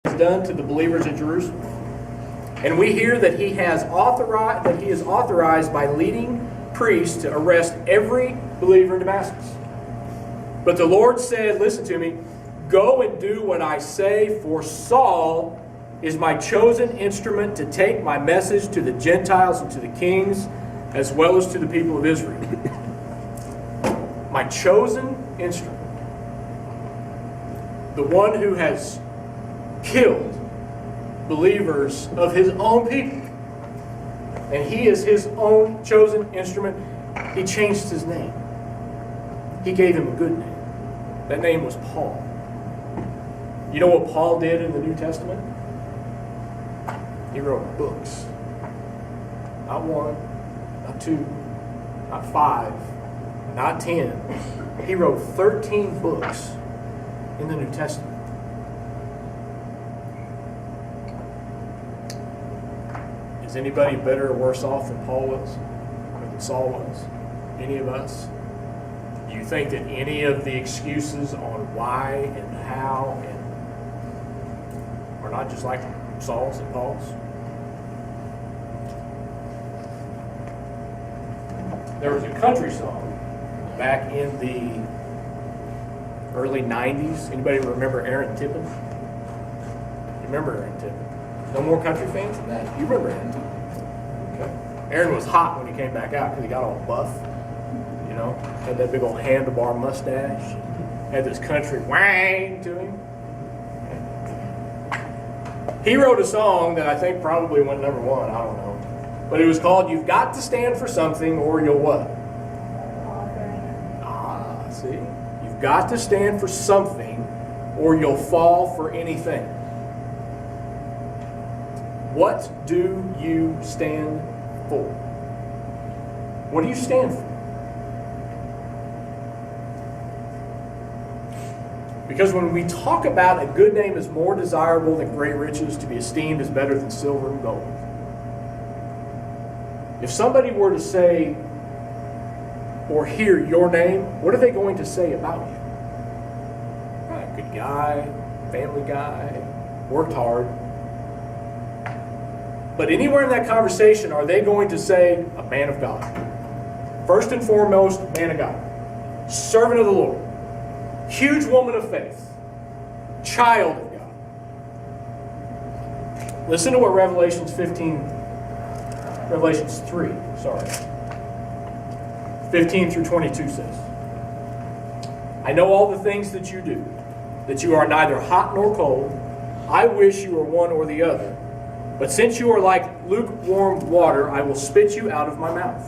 has done to the believers in Jerusalem. And we hear that he is authorized by leading priests to arrest every believer in Damascus. But the Lord said, listen to me, go and do what I say, for Saul is my chosen instrument to take my message to the Gentiles and to the kings, as well as to the people of Israel. My chosen instrument. The one who has killed believers of his own people. And he is his own chosen instrument. He changed his name. He gave him a good name. That name was Paul. You know what Paul did in the New Testament? He wrote books. Not one, not two, not five, not 10. He wrote 13 books in the New Testament. Is anybody better or worse off than Paul was? Or than Saul was? Any of us? Do you think that any of the excuses on why and how and are not just like Saul's and Paul's? There was a country song back in the early 90s. Anybody remember Aaron Tippin? You remember Aaron Tippin? No more country fans than that? You remember Aaron Tippin? Okay. Aaron was hot when he came back out because he got all buff. You know, had that big old handlebar mustache. Had this country wang to him. He wrote a song that I think probably went number one. I don't know. But it was called You've Got to Stand for Something or You'll What? See? You've got to stand for something or you'll fall for anything. What do you stand for? What do you stand for? Because when we talk about a good name is more desirable than great riches, to be esteemed is better than silver and gold. If somebody were to say or hear your name, what are they going to say about you? Good guy, family guy, worked hard. But anywhere in that conversation, are they going to say a man of God? First and foremost, man of God. Servant of the Lord. Huge woman of faith. Child of God. Listen to what Revelations 3, 15 through 22 says. I know all the things that you do, that you are neither hot nor cold. I wish you were one or the other. But since you are like lukewarm water, I will spit you out of my mouth.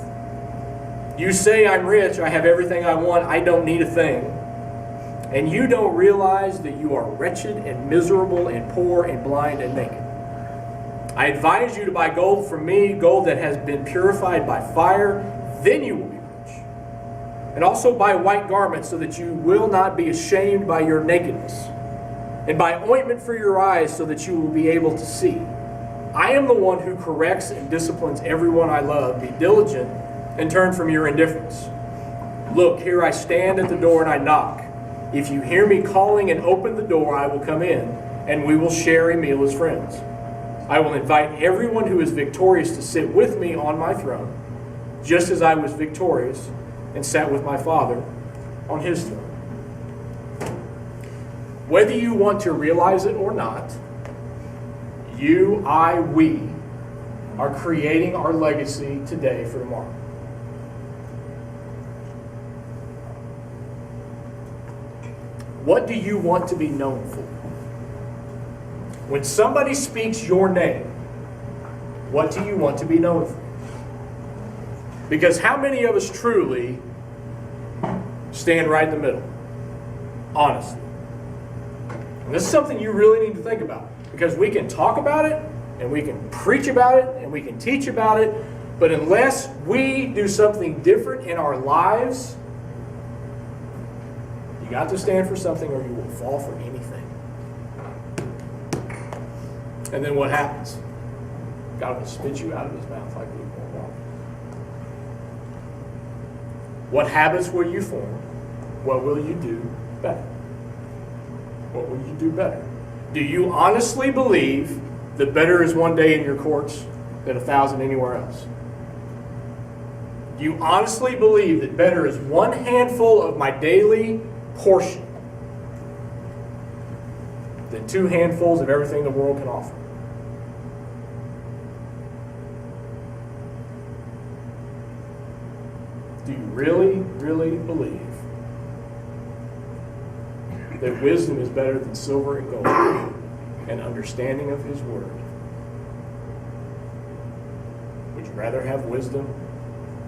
You say I'm rich, I have everything I want, I don't need a thing. And you don't realize that you are wretched and miserable and poor and blind and naked. I advise you to buy gold from me, gold that has been purified by fire, then you will be rich. And also buy white garments so that you will not be ashamed by your nakedness. And buy ointment for your eyes so that you will be able to see. I am the one who corrects and disciplines everyone I love. Be diligent and turn from your indifference. Look, here I stand at the door and I knock. If you hear me calling and open the door, I will come in, and we will share a meal as friends. I will invite everyone who is victorious to sit with me on my throne, just as I was victorious and sat with my Father on his throne. Whether you want to realize it or not, you, I, we are creating our legacy today for tomorrow. What do you want to be known for? When somebody speaks your name, what do you want to be known for? Because how many of us truly stand right in the middle? Honestly. And this is something you really need to think about. Because we can talk about it, and we can preach about it, and we can teach about it, but unless we do something different in our lives, you got to stand for something or you will fall for anything. And then what happens? God will spit you out of his mouth like lukewarm water. What habits will you form? What will you do better? What will you do better? Do you honestly believe that better is one day in your courts than 1,000 anywhere else? Do you honestly believe that better is one handful of my daily portion than 2 handfuls of everything the world can offer? Do you really, really believe that wisdom is better than silver and gold and understanding of His Word? Would you rather have wisdom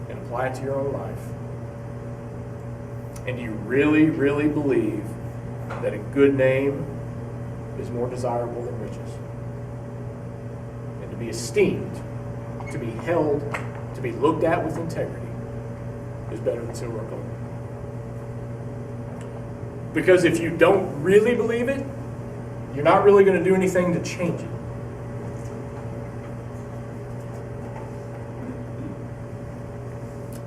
and apply it to your own life? And do you really, really believe that a good name is more desirable than riches? And to be esteemed, to be held, to be looked at with integrity is better than silver and gold. Because if you don't really believe it, you're not really going to do anything to change it.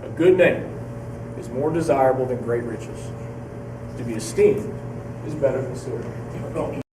A good name is more desirable than great riches. To be esteemed is better than silver and gold.